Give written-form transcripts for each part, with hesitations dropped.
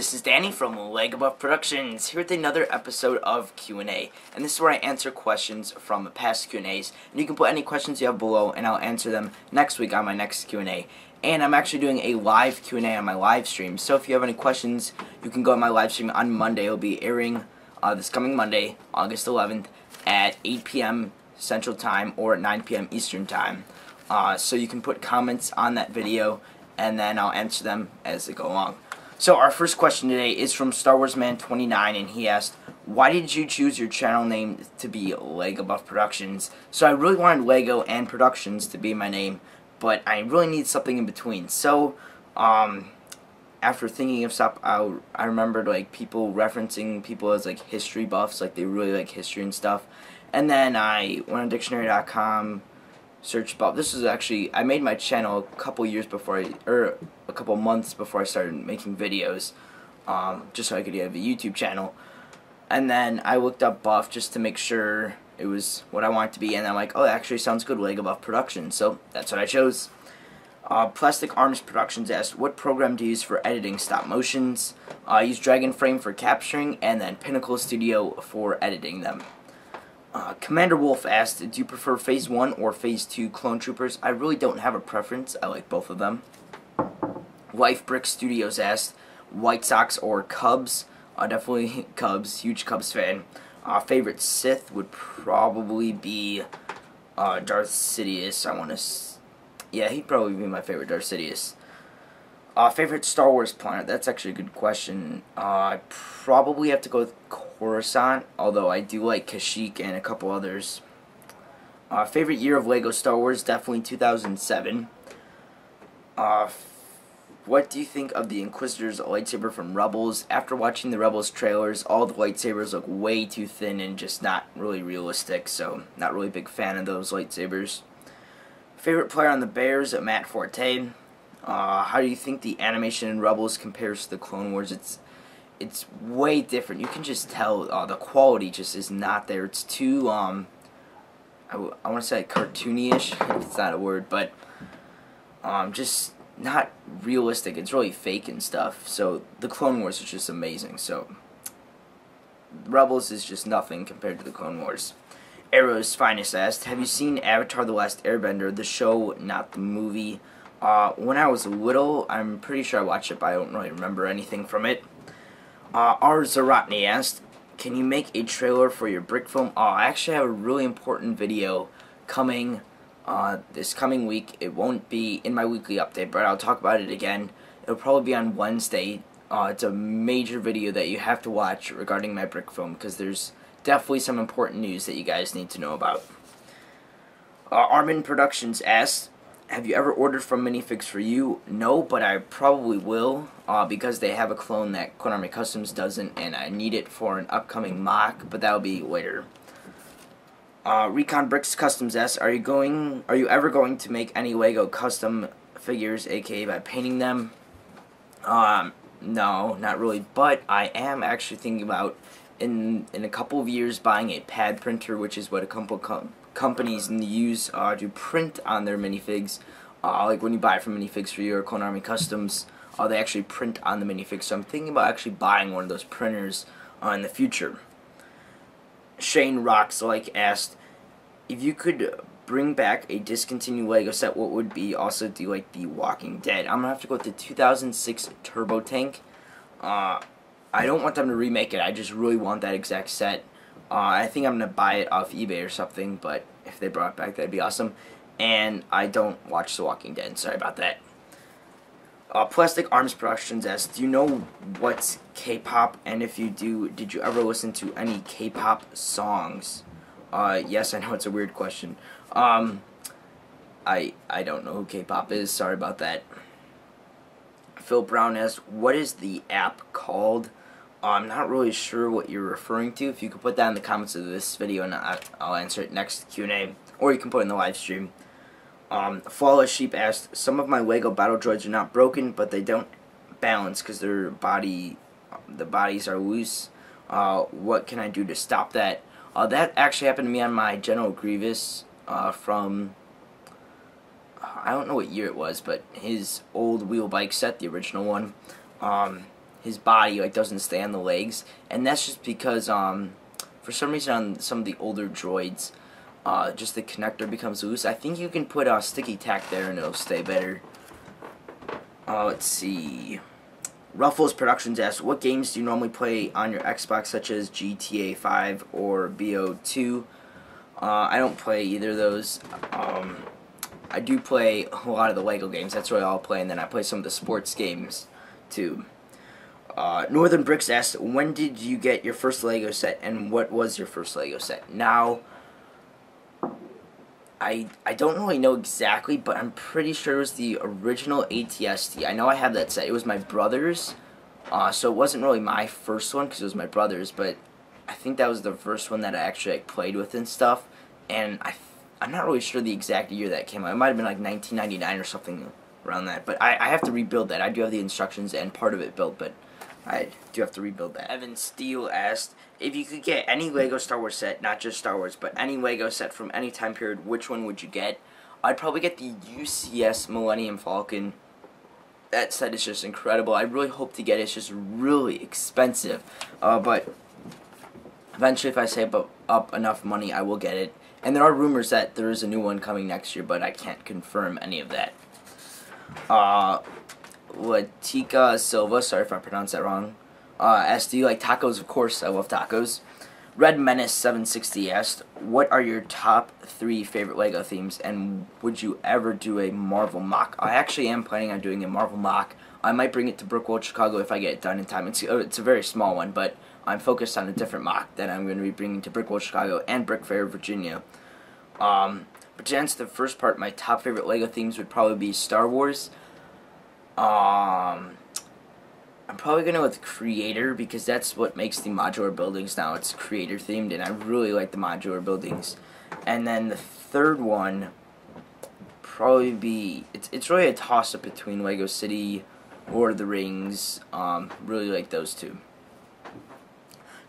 This is Danny from LBP Productions, here with another episode of Q&A. And this is where I answer questions from past Q&As. And you can put any questions you have below, and I'll answer them next week on my next Q&A. And I'm actually doing a live Q&A on my live stream. So if you have any questions, you can go on my live stream on Monday. It'll be airing this coming Monday, August 11th, at 8 p.m. Central Time or at 9 p.m. Eastern Time. So you can put comments on that video, and then I'll answer them as they go along. So our first question today is from Star Wars Man 29, and he asked, why did you choose your channel name to be LBP Productions? So I really wanted Lego and Productions to be my name, but I really need something in between. So after thinking of stuff, I remembered like people referencing people as like history buffs, like they really like history and stuff. And then I went on dictionary.com, searched about, this was actually, I made my channel a couple years before a couple months before I started making videos, just so I could have a YouTube channel. And then I looked up buff just to make sure it was what I wanted to be, and I'm like, oh, that actually sounds good, LBP Productions, so that's what I chose. Plastic Arms Productions asked, what program do you use for editing stop motions? I use Dragon Frame for capturing, and then Pinnacle Studio for editing them. Commander Wolf asked, do you prefer Phase 1 or Phase 2 Clone Troopers? I really don't have a preference. I like both of them. Life Brick Studios asked, White Sox or Cubs? Definitely Cubs. Huge Cubs fan. Favorite Sith would probably be Darth Sidious. Yeah, he'd probably be my favorite, Darth Sidious. Favorite Star Wars planet? That's actually a good question. I'd probably have to go with Coruscant, although I do like Kashyyyk and a couple others. Favorite year of Lego Star Wars? Definitely 2007. What do you think of the Inquisitor's lightsaber from Rebels? After watching the Rebels trailers, all the lightsabers look way too thin and just not really realistic, so not really a big fan of those lightsabers. Favorite player on the Bears? Matt Forte. How do you think the animation in Rebels compares to the Clone Wars? It's way different. You can just tell the quality just is not there. It's too I want to say cartoony-ish, if it's not a word, but just not realistic. It's really fake and stuff. So the Clone Wars is just amazing. So Rebels is just nothing compared to the Clone Wars. Arrow's Finest asked, have you seen Avatar: The Last Airbender, the show, not the movie? When I was little, I'm pretty sure I watched it, but I don't really remember anything from it. R. Zaratni asked, can you make a trailer for your brick film? I actually have a really important video coming this coming week. It won't be in my weekly update, but I'll talk about it again. It'll probably be on Wednesday. It's a major video that you have to watch regarding my brick film, because there's definitely some important news that you guys need to know about. Armin Productions asked, have you ever ordered from Minifigs for You? No, but I probably will, because they have a clone that Konami Customs doesn't, and I need it for an upcoming mock, but that'll be later. Recon Bricks Customs asks, are you ever going to make any Lego custom figures, aka by painting them? No, not really, but I am actually thinking about in a couple of years buying a pad printer, which is what a couple companies use to print on their minifigs. Like when you buy from Minifigs for You or Konami Customs, they actually print on the minifigs. So I'm thinking about actually buying one of those printers in the future. Shane Rockslike asked, if you could bring back a discontinued Lego set, what would be? Also, do you like The Walking Dead? I'm gonna have to go with the 2006 Turbo Tank. I don't want them to remake it. I just really want that exact set. I think I'm going to buy it off eBay or something, but if they brought it back, that'd be awesome. And I don't watch The Walking Dead. Sorry about that. Plastic Arms Productions asks, do you know what's K-pop? And if you do, did you ever listen to any K-pop songs? Yes, I know it's a weird question. I don't know who K-pop is. Sorry about that. Phil Brown asks, what is the app called? I'm not really sure what you're referring to. If you could put that in the comments of this video, and I'll answer it next Q&A, or you can put it in the live stream. Flawless Sheep asked, some of my Lego battle droids are not broken, but they don't balance because the bodies are loose. What can I do to stop that? That actually happened to me on my General Grievous from, I don't know what year it was, but his old wheel bike set, the original one. his body like doesn't stay on the legs, and that's just because for some reason on some of the older droids, just the connector becomes loose. I think you can put sticky tack there and it'll stay better. Let's see. Ruffles Productions asks, what games do you normally play on your Xbox, such as GTA 5 or BO2? I don't play either of those. I do play a lot of the Lego games. That's what I'll play, and then I play some of the sports games too. Northern Bricks asks, when did you get your first Lego set, and what was your first Lego set? Now, I don't really know exactly, but I'm pretty sure it was the original ATST. I know I have that set. It was my brother's, so it wasn't really my first one because it was my brother's, but I think that was the first one that I actually played with and stuff. And I'm not really sure the exact year that came out. It might have been like 1999 or something around that. But I have to rebuild that. I do have the instructions and part of it built, but I do have to rebuild that. Evan Steele asked, if you could get any Lego Star Wars set, not just Star Wars, but any Lego set from any time period, which one would you get? I'd probably get the UCS Millennium Falcon. That set is just incredible. I really hope to get it. It's just really expensive. But eventually, if I save up enough money, I will get it. And there are rumors that there is a new one coming next year, but I can't confirm any of that. Latika Silva, sorry if I pronounced that wrong, asked, do you like tacos? Of course, I love tacos. Red Menace 760 asked, what are your top 3 favorite Lego themes, and would you ever do a Marvel mock? I actually am planning on doing a Marvel mock. I might bring it to Brickworld Chicago if I get it done in time. It's a very small one, but I'm focused on a different mock that I'm going to be bringing to Brickworld Chicago and Brick Fair, Virginia. But to answer the first part, my top favorite Lego themes would probably be Star Wars. I'm probably going to go with Creator, because that's what makes the modular buildings now. It's Creator themed, and I really like the modular buildings. And then the third one probably be, it's really a toss-up between Lego City, Lord of the Rings. Really like those two.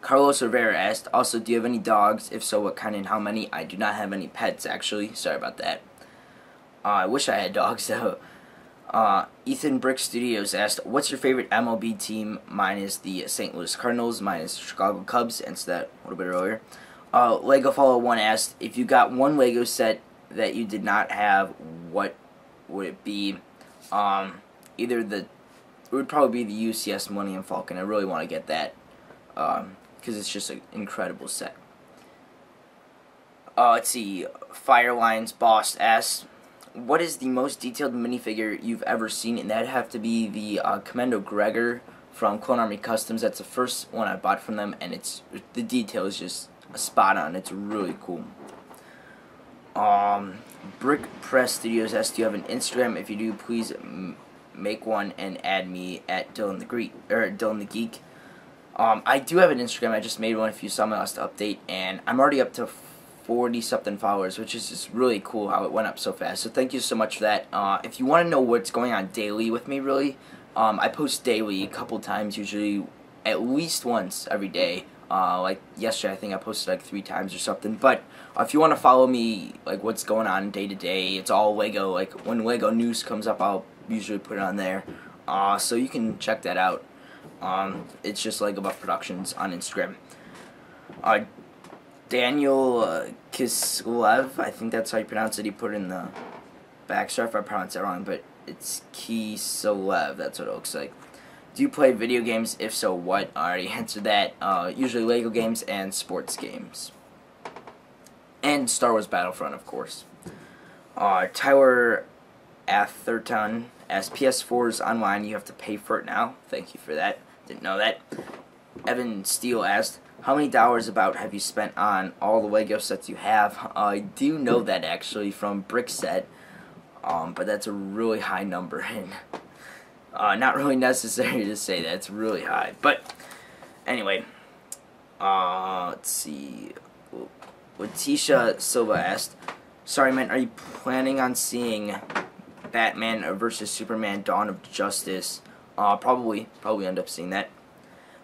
Carlos Rivera asked, also, do you have any dogs? If so, what kind and how many? I do not have any pets, actually. Sorry about that. I wish I had dogs, though. Ethan Brick Studios asked, what's your favorite MLB team? Mine is the St. Louis Cardinals. Mine is the Chicago Cubs. Answered that a little bit earlier. Lego Follow 1 asked, if you got one Lego set that you did not have, what would it be? It would probably be the UCS Millennium Falcon. I really want to get that, because it's just an incredible set. Let's see, Fireline's Boss asks, what is the most detailed minifigure you've ever seen? And that'd have to be the Commando Gregor from Clone Army Customs. That's the first one I bought from them, and the detail is just spot on. It's really cool. Brick Press Studios asks, do you have an Instagram? If you do, please make one and add me at Dylan the Geek. I do have an Instagram. I just made one if you saw my last update, and I'm already up to 40-something followers, which is just really cool how it went up so fast. So thank you so much for that. If you want to know what's going on daily with me, really, I post daily a couple times, usually at least once every day. Like yesterday, I think I posted like 3 times or something. But if you want to follow me, like what's going on day to day, it's all Lego. Like when Lego news comes up, I'll usually put it on there. So you can check that out. It's just Lego Buff Productions on Instagram. Daniel Kislev, I think that's how you pronounce it. He put it in the back. Sorry if I pronounced that wrong, but it's Kislev. That's what it looks like. Do you play video games? If so, what? I already answered that. Usually Lego games and sports games. And Star Wars Battlefront, of course. Tyler Atherton, as PS4's online, you have to pay for it now. Thank you for that. Didn't know that. Evan Steele asked, how many dollars about have you spent on all the Lego sets you have? I do know that actually from Brickset, but that's a really high number, and not really necessary to say that. It's really high. But anyway, let's see. Letitia Silva asked, sorry man, are you planning on seeing Batman versus Superman Dawn of Justice? Probably end up seeing that.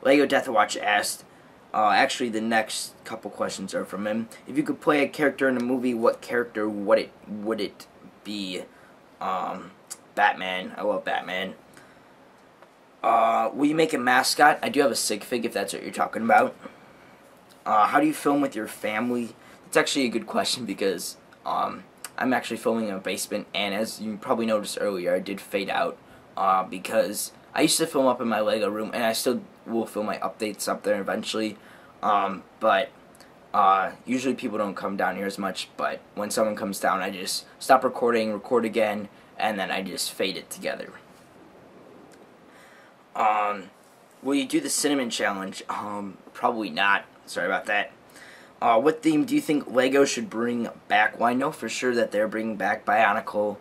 Lego Deathwatch asked, actually the next couple questions are from him. If you could play a character in a movie, what character would it be? Batman. I love Batman. Will you make a mascot? I do have a sig fig if that's what you're talking about. How do you film with your family? It's actually a good question because I'm actually filming in a basement, and as you probably noticed earlier, I did fade out because I used to film up in my Lego room, and I still will film my updates up there eventually, but usually people don't come down here as much, but when someone comes down, I just stop recording, record again, and then I just fade it together. Will you do the cinnamon challenge? Probably not. Sorry about that. What theme do you think Lego should bring back? Well, I know for sure that they're bringing back Bionicle,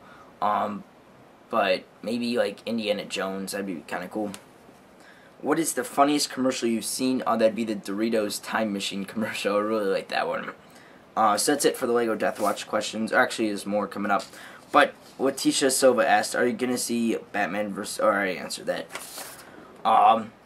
but maybe like Indiana Jones, that'd be kind of cool. What is the funniest commercial you've seen? That'd be the Doritos Time Machine commercial. I really like that one. So that's it for the Lego Death Watch questions. Actually, there's more coming up. But Letitia Silva asked, are you going to see Batman vs... Or I already answered that.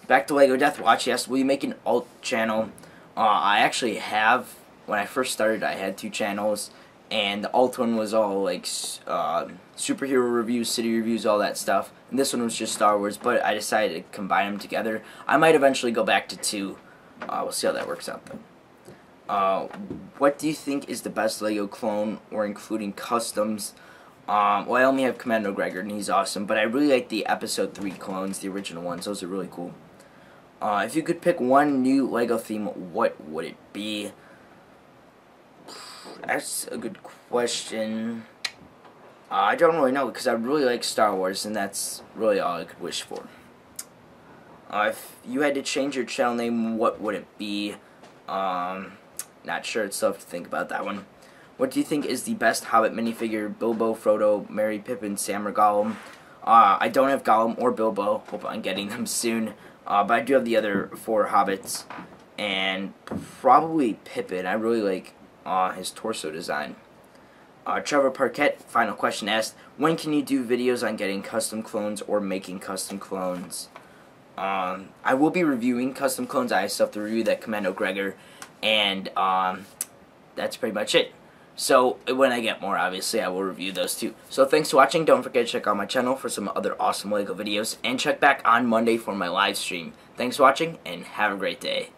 Back to Lego Death Watch. Yes, will you make an alt channel? I actually have. When I first started, I had 2 channels, and the alt one was all like superhero reviews, city reviews, all that stuff. And this one was just Star Wars, but I decided to combine them together. I might eventually go back to 2. We'll see how that works out, though. What do you think is the best Lego clone, or including customs? Well, I only have Commander Gregor, and he's awesome, but I really like the Episode 3 clones, the original ones. Those are really cool. If you could pick one new Lego theme, what would it be? That's a good question. I don't really know, because I really like Star Wars, and that's really all I could wish for. If you had to change your channel name, what would it be? Not sure. It's tough to think about that one. What do you think is the best Hobbit minifigure? Bilbo, Frodo, Merry, Pippin, Sam, or Gollum? I don't have Gollum or Bilbo. Hope I'm getting them soon. But I do have the other 4 Hobbits. And probably Pippin. I really like his torso design. Trevor Parquette, final question, asked, when can you do videos on getting custom clones or making custom clones? I will be reviewing custom clones. I still have to review that Commando Gregor. And that's pretty much it. So, when I get more, obviously, I will review those too. So, thanks for watching. Don't forget to check out my channel for some other awesome Lego videos. And check back on Monday for my live stream. Thanks for watching, and have a great day.